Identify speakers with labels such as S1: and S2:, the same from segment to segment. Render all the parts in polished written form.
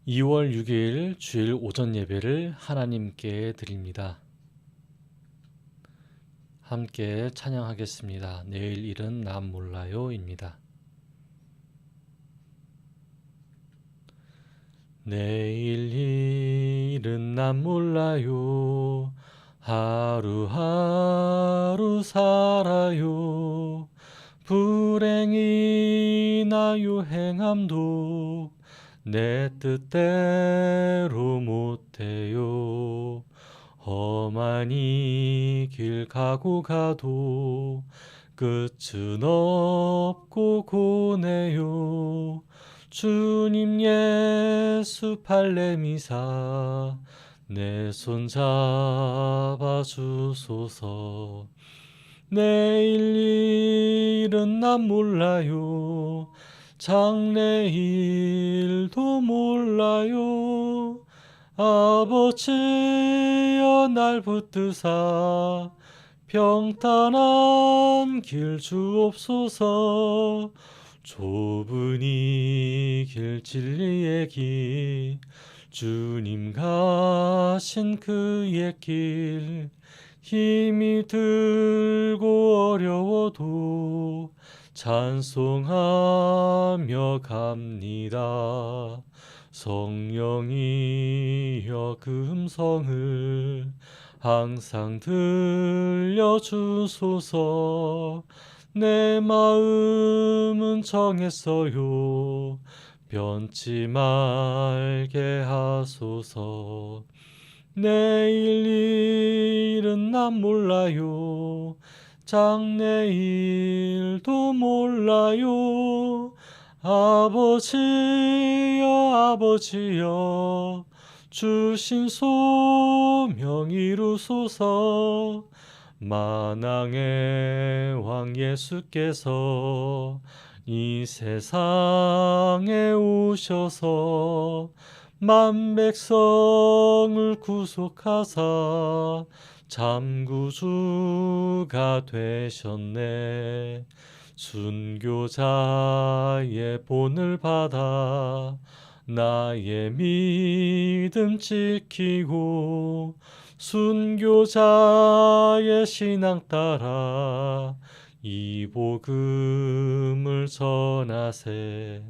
S1: 2월 6일 주일 오전 예배를 하나님께 드립니다. 함께 찬양하겠습니다. 내일 일은 남 몰라요입니다. 내일 일은 남 몰라요. 하루하루 살아요. 불행이나 유행함도 내 뜻대로 못해요. 험한 이 길 가고 가도 끝은 없고 고네요. 주님 예수 발레미사 내 손 잡아 주소서. 내일 일은 난 몰라요. 장래일도 몰라요. 아버지여 날 붙드사 평탄한 길 주옵소서. 좁은 이 길 진리의 길 주님 가신 그의 길 힘이 들고 어려워도 찬송하며 갑니다. 성령이여 그 음성을 항상 들려주소서. 내 마음은 정했어요. 변치 말게 하소서. 내일 일은 난 몰라요. 장래일도 몰라요. 아버지여 주신 소명 이루소서. 만왕의 왕 예수께서 이 세상에 오셔서 만 백성을 구속하사 참구주가 되셨네. 순교자의 본을 받아 나의 믿음 지키고 순교자의 신앙 따라 이 복음을 전하세.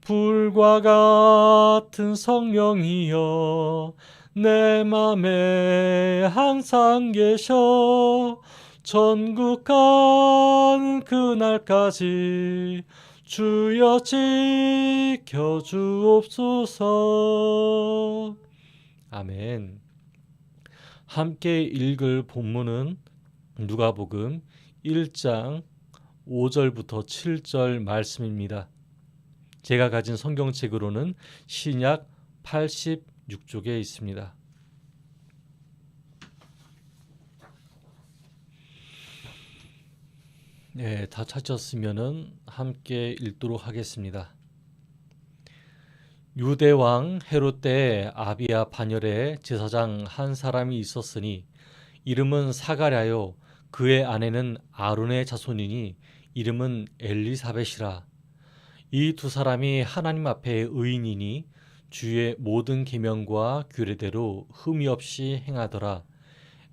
S1: 불과 같은 성령이여 내 맘에 항상 계셔. 천국 가는 그날까지 주여 지켜 주옵소서. 아멘. 함께 읽을 본문은 누가복음 1장 5절부터 7절 말씀입니다. 제가 가진 성경책으로는 신약 86쪽에 있습니다. 네, 다 찾았으면 함께 읽도록 하겠습니다. 유대왕 헤롯 때 아비야 반열에 제사장 한 사람이 있었으니 이름은 사가랴요. 그의 아내는 아론의 자손이니 이름은 엘리사벳이라. 이 두 사람이 하나님 앞에 의인이니 주의 모든 계명과 규례대로 흠이 없이 행하더라.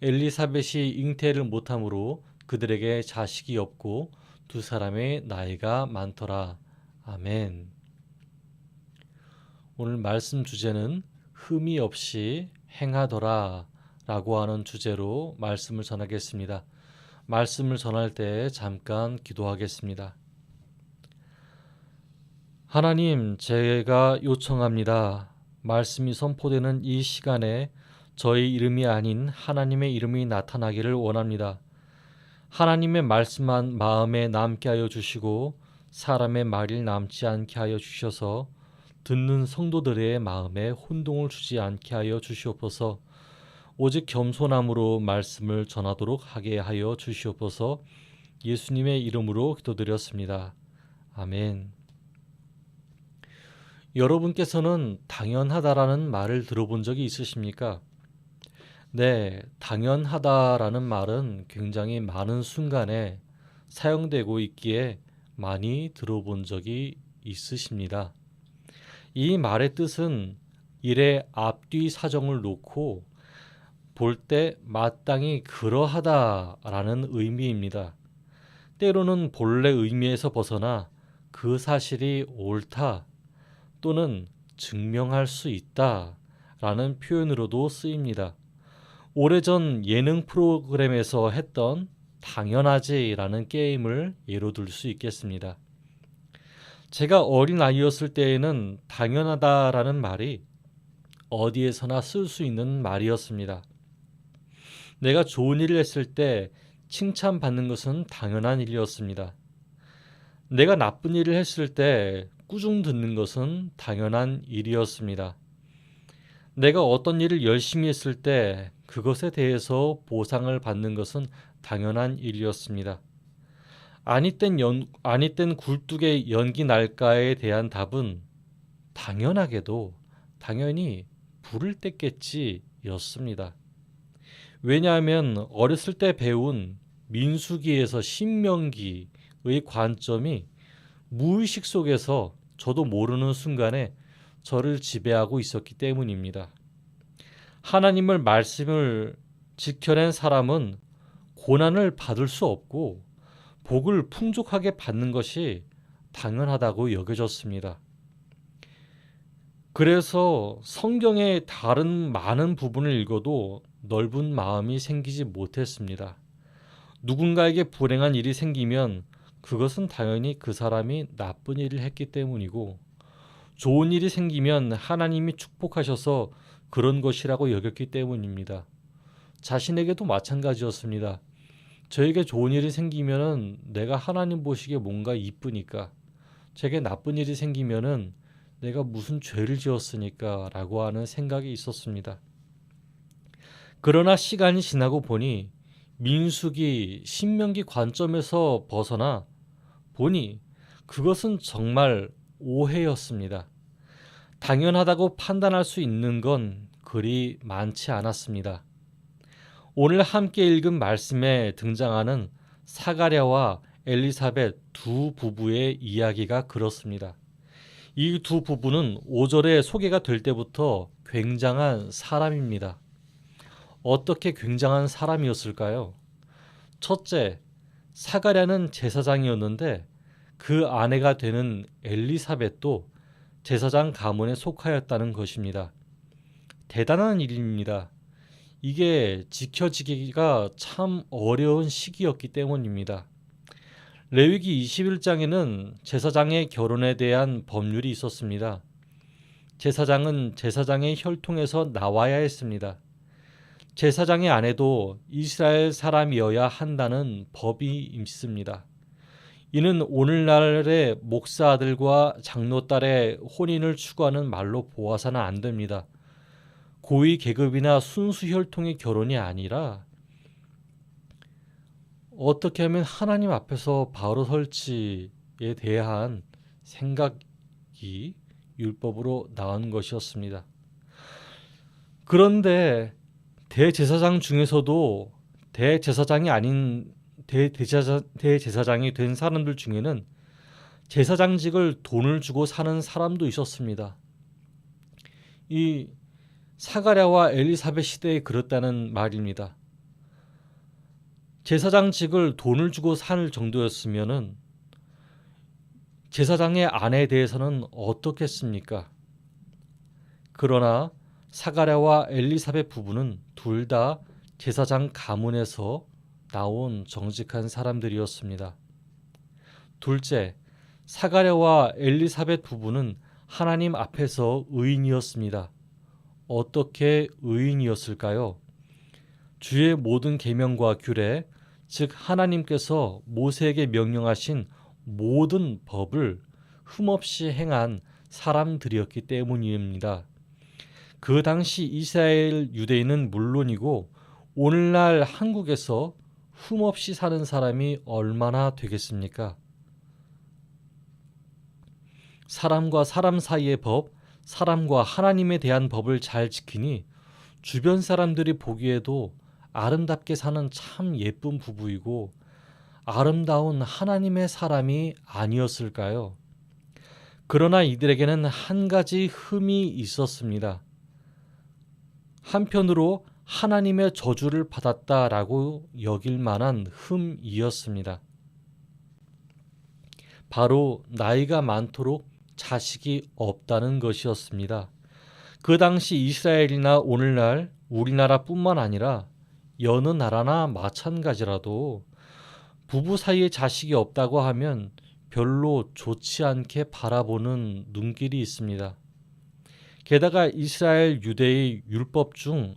S1: 엘리사벳이 잉태를 못함으로 그들에게 자식이 없고 두 사람의 나이가 많더라. 아멘. 오늘 말씀 주제는 흠이 없이 행하더라 라고 하는 주제로 말씀을 전하겠습니다. 말씀을 전할 때 잠깐 기도하겠습니다. 하나님, 제가 요청합니다. 말씀이 선포되는 이 시간에 저의 이름이 아닌 하나님의 이름이 나타나기를 원합니다. 하나님의 말씀만 마음에 남게 하여 주시고 사람의 말이 남지 않게 하여 주셔서 듣는 성도들의 마음에 혼동을 주지 않게 하여 주시옵소서. 오직 겸손함으로 말씀을 전하도록 하게 하여 주시옵소서. 예수님의 이름으로 기도드렸습니다. 아멘. 여러분께서는 당연하다라는 말을 들어본 적이 있으십니까? 네, 당연하다라는 말은 굉장히 많은 순간에 사용되고 있기에 많이 들어본 적이 있으십니다. 이 말의 뜻은 일의 앞뒤 사정을 놓고 볼 때 마땅히 그러하다라는 의미입니다. 때로는 본래 의미에서 벗어나 그 사실이 옳다 또는 증명할 수 있다라는 표현으로도 쓰입니다. 오래전 예능 프로그램에서 했던 당연하지라는 게임을 예로 들 수 있겠습니다. 제가 어린 아이였을 때에는 당연하다라는 말이 어디에서나 쓸 수 있는 말이었습니다. 내가 좋은 일을 했을 때 칭찬받는 것은 당연한 일이었습니다. 내가 나쁜 일을 했을 때 꾸중 듣는 것은 당연한 일이었습니다. 내가 어떤 일을 열심히 했을 때 그것에 대해서 보상을 받는 것은 당연한 일이었습니다. 아니 땐 굴뚝에 연기 날까에 대한 답은 당연하게도 당연히 불을 뗐겠지 였습니다. 왜냐하면 어렸을 때 배운 민수기에서 신명기의 관점이 무의식 속에서 저도 모르는 순간에 저를 지배하고 있었기 때문입니다. 하나님의 말씀을 지켜낸 사람은 고난을 받을 수 없고 복을 풍족하게 받는 것이 당연하다고 여겨졌습니다. 그래서 성경의 다른 많은 부분을 읽어도 넓은 마음이 생기지 못했습니다. 누군가에게 불행한 일이 생기면 그것은 당연히 그 사람이 나쁜 일을 했기 때문이고, 좋은 일이 생기면 하나님이 축복하셔서 그런 것이라고 여겼기 때문입니다. 자신에게도 마찬가지였습니다. 저에게 좋은 일이 생기면은 내가 하나님 보시기에 뭔가 이쁘니까, 제게 나쁜 일이 생기면은 내가 무슨 죄를 지었으니까 라고 하는 생각이 있었습니다. 그러나 시간이 지나고 보니 민수기, 신명기 관점에서 벗어나 보니 그것은 정말 오해였습니다. 당연하다고 판단할 수 있는 건 그리 많지 않았습니다. 오늘 함께 읽은 말씀에 등장하는 사가랴와 엘리사벳 두 부부의 이야기가 그렇습니다. 이 두 부부는 5절에 소개가 될 때부터 굉장한 사람입니다. 어떻게 굉장한 사람이었을까요? 첫째, 사가랴는 제사장이었는데 그 아내가 되는 엘리사벳도 제사장 가문에 속하였다는 것입니다. 대단한 일입니다. 이게 지켜지기가 참 어려운 시기였기 때문입니다. 레위기 21장에는 제사장의 결혼에 대한 법률이 있었습니다. 제사장은 제사장의 혈통에서 나와야 했습니다. 제사장의 아내도 이스라엘 사람이어야 한다는 법이 있습니다. 이는 오늘날의 목사 아들과 장로 딸의 혼인을 추구하는 말로 보아서는 안 됩니다. 고위 계급이나 순수 혈통의 결혼이 아니라 어떻게 하면 하나님 앞에서 바로 설지에 대한 생각이 율법으로 나온 것이었습니다. 그런데 대제사장 중에서도 대제사장이 아닌 대제사장이 된 사람들 중에는 제사장직을 돈을 주고 사는 사람도 있었습니다. 이 사가랴와 엘리사벳 시대에 그렇다는 말입니다. 제사장직을 돈을 주고 살 정도였으면은 제사장의 아내에 대해서는 어떻겠습니까? 그러나 사가랴와 엘리사벳 부부는 둘 다 제사장 가문에서 나온 정직한 사람들이었습니다. 둘째, 사가랴와 엘리사벳 부부는 하나님 앞에서 의인이었습니다. 어떻게 의인이었을까요? 주의 모든 계명과 규례, 즉 하나님께서 모세에게 명령하신 모든 법을 흠없이 행한 사람들이었기 때문입니다. 그 당시 이스라엘 유대인은 물론이고 오늘날 한국에서 흠없이 사는 사람이 얼마나 되겠습니까? 사람과 사람 사이의 법, 사람과 하나님에 대한 법을 잘 지키니 주변 사람들이 보기에도 아름답게 사는 참 예쁜 부부이고 아름다운 하나님의 사람이 아니었을까요? 그러나 이들에게는 한 가지 흠이 있었습니다. 한편으로 하나님의 저주를 받았다라고 여길 만한 흠이었습니다. 바로 나이가 많도록 자식이 없다는 것이었습니다. 그 당시 이스라엘이나 오늘날 우리나라뿐만 아니라 여느 나라나 마찬가지라도 부부 사이에 자식이 없다고 하면 별로 좋지 않게 바라보는 눈길이 있습니다. 게다가 이스라엘 유대의 율법 중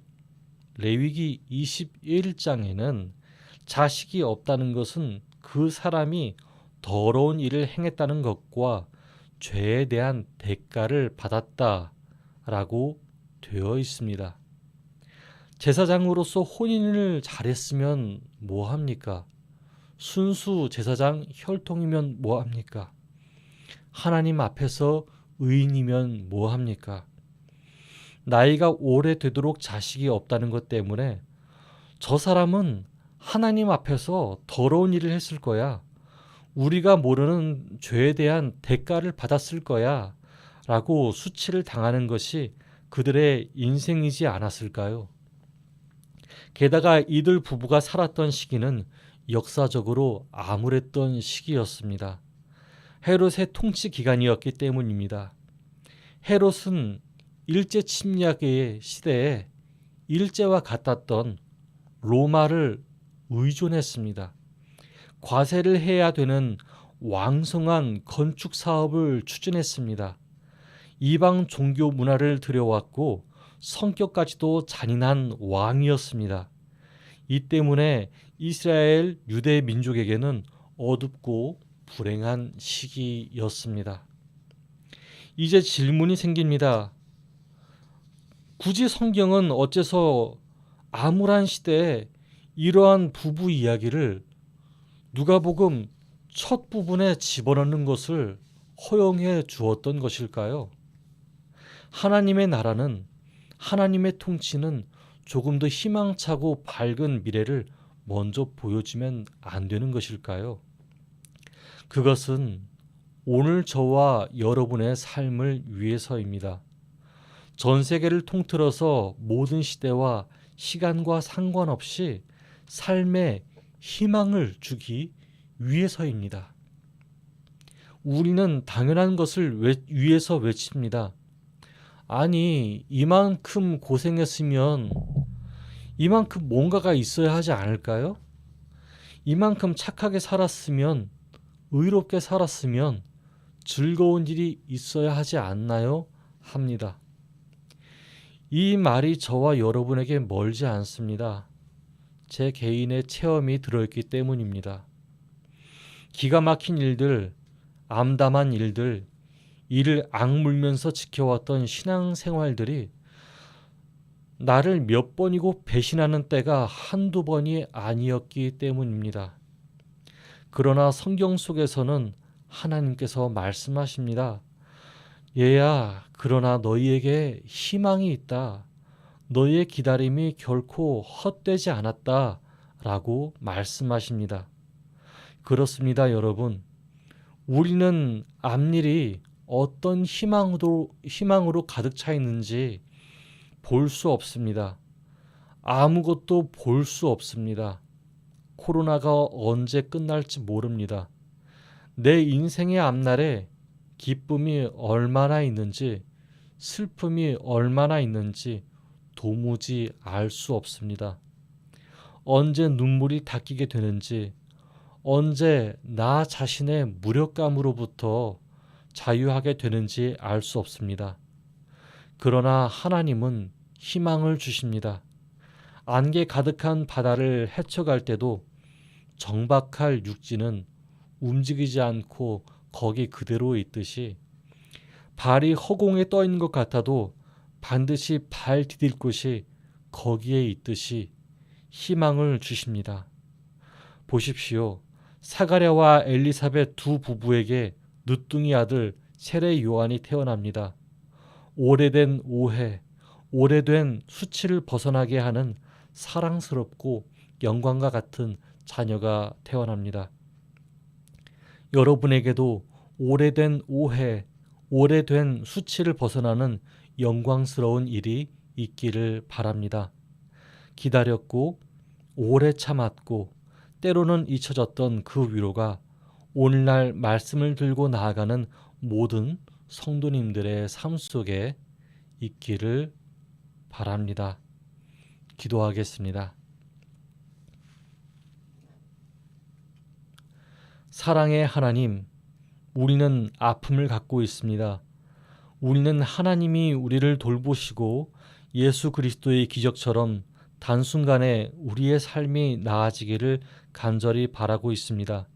S1: 레위기 21장에는 자식이 없다는 것은 그 사람이 더러운 일을 행했다는 것과 죄에 대한 대가를 받았다라고 되어 있습니다. 제사장으로서 혼인을 잘했으면 뭐합니까? 순수 제사장 혈통이면 뭐합니까? 하나님 앞에서 의인이면 뭐합니까? 나이가 오래되도록 자식이 없다는 것 때문에 저 사람은 하나님 앞에서 더러운 일을 했을 거야. 우리가 모르는 죄에 대한 대가를 받았을 거야. 라고 수치를 당하는 것이 그들의 인생이지 않았을까요? 게다가 이들 부부가 살았던 시기는 역사적으로 암울했던 시기였습니다. 헤롯의 통치 기간이었기 때문입니다. 헤롯은 일제 침략의 시대에 일제와 같았던 로마를 의존했습니다. 과세를 해야 되는 왕성한 건축 사업을 추진했습니다. 이방 종교 문화를 들여왔고 성격까지도 잔인한 왕이었습니다. 이 때문에 이스라엘 유대 민족에게는 어둡고 불행한 시기였습니다. 이제 질문이 생깁니다. 굳이 성경은 어째서 암울한 시대에 이러한 부부 이야기를 누가복음 첫 부분에 집어넣는 것을 허용해 주었던 것일까요? 하나님의 나라는, 하나님의 통치는 조금 더 희망차고 밝은 미래를 먼저 보여주면 안 되는 것일까요? 그것은 오늘 저와 여러분의 삶을 위해서입니다. 전 세계를 통틀어서 모든 시대와 시간과 상관없이 삶에 희망을 주기 위해서입니다. 우리는 당연한 것을 위해서 외칩니다. 아니, 이만큼 고생했으면 이만큼 뭔가가 있어야 하지 않을까요? 이만큼 착하게 살았으면, 의롭게 살았으면 즐거운 일이 있어야 하지 않나요? 합니다. 이 말이 저와 여러분에게 멀지 않습니다. 제 개인의 체험이 들어있기 때문입니다. 기가 막힌 일들, 암담한 일들, 이를 악물면서 지켜왔던 신앙생활들이 나를 몇 번이고 배신하는 때가 한두 번이 아니었기 때문입니다. 그러나 성경 속에서는 하나님께서 말씀하십니다. 얘야, 그러나 너희에게 희망이 있다. 너희의 기다림이 결코 헛되지 않았다. 라고 말씀하십니다. 그렇습니다, 여러분. 우리는 앞일이 어떤 희망으로 가득 차 있는지 볼 수 없습니다. 아무것도 볼 수 없습니다. 코로나가 언제 끝날지 모릅니다. 내 인생의 앞날에 기쁨이 얼마나 있는지, 슬픔이 얼마나 있는지 도무지 알 수 없습니다. 언제 눈물이 닦이게 되는지, 언제 나 자신의 무력감으로부터 자유하게 되는지 알 수 없습니다. 그러나 하나님은 희망을 주십니다. 안개 가득한 바다를 헤쳐갈 때도 정박할 육지는 움직이지 않고 거기 그대로 있듯이, 발이 허공에 떠 있는 것 같아도 반드시 발 디딜 곳이 거기에 있듯이 희망을 주십니다. 보십시오. 사가랴와 엘리사벳 두 부부에게 늦둥이 아들 세례 요한이 태어납니다. 오래된 오해, 오래된 수치를 벗어나게 하는 사랑스럽고 영광과 같은 자녀가 태어납니다. 여러분에게도 오래된 오해, 오래된 수치를 벗어나는 영광스러운 일이 있기를 바랍니다. 기다렸고 오래 참았고 때로는 잊혀졌던 그 위로가 오늘날 말씀을 들고 나아가는 모든 성도님들의 삶 속에 있기를 바랍니다. 기도하겠습니다. 사랑의 하나님, 우리는 아픔을 갖고 있습니다. 우리는 하나님이 우리를 돌보시고 예수 그리스도의 기적처럼 단순간에 우리의 삶이 나아지기를 간절히 바라고 있습니다.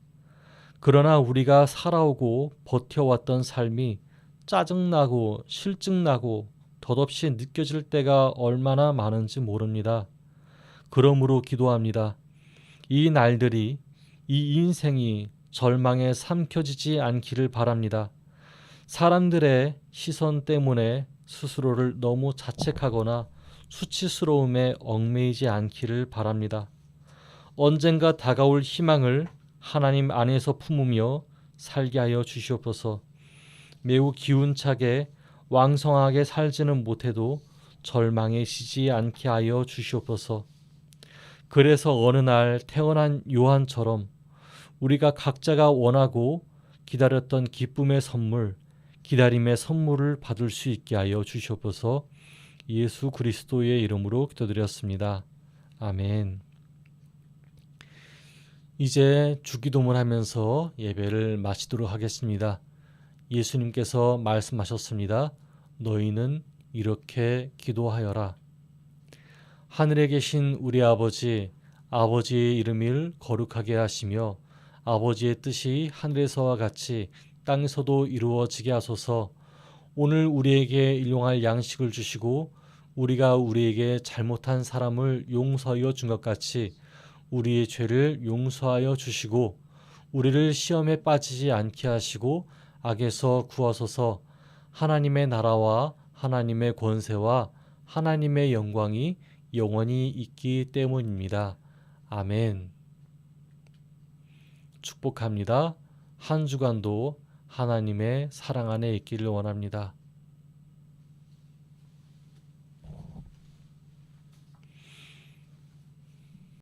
S1: 그러나 우리가 살아오고 버텨왔던 삶이 짜증나고 실증나고 덧없이 느껴질 때가 얼마나 많은지 모릅니다. 그러므로 기도합니다. 이 날들이, 이 인생이 절망에 삼켜지지 않기를 바랍니다. 사람들의 시선 때문에 스스로를 너무 자책하거나 수치스러움에 얽매이지 않기를 바랍니다. 언젠가 다가올 희망을 하나님 안에서 품으며 살게 하여 주시옵소서. 매우 기운차게 왕성하게 살지는 못해도 절망에 지지 않게 하여 주시옵소서. 그래서 어느 날 태어난 요한처럼 우리가 각자가 원하고 기다렸던 기쁨의 선물, 기다림의 선물을 받을 수 있게 하여 주시옵소서. 예수 그리스도의 이름으로 기도드렸습니다. 아멘. 이제 주기도문 하면서 예배를 마치도록 하겠습니다. 예수님께서 말씀하셨습니다. 너희는 이렇게 기도하여라. 하늘에 계신 우리 아버지, 아버지의 이름을 거룩하게 하시며 아버지의 뜻이 하늘에서와 같이 땅에서도 이루어지게 하소서. 오늘 우리에게 일용할 양식을 주시고 우리가 우리에게 잘못한 사람을 용서하여 준 것 같이 우리의 죄를 용서하여 주시고 우리를 시험에 빠지지 않게 하시고 악에서 구하소서. 하나님의 나라와 하나님의 권세와 하나님의 영광이 영원히 있기 때문입니다. 아멘. 축복합니다. 한 주간도 하나님의 사랑 안에 있기를 원합니다.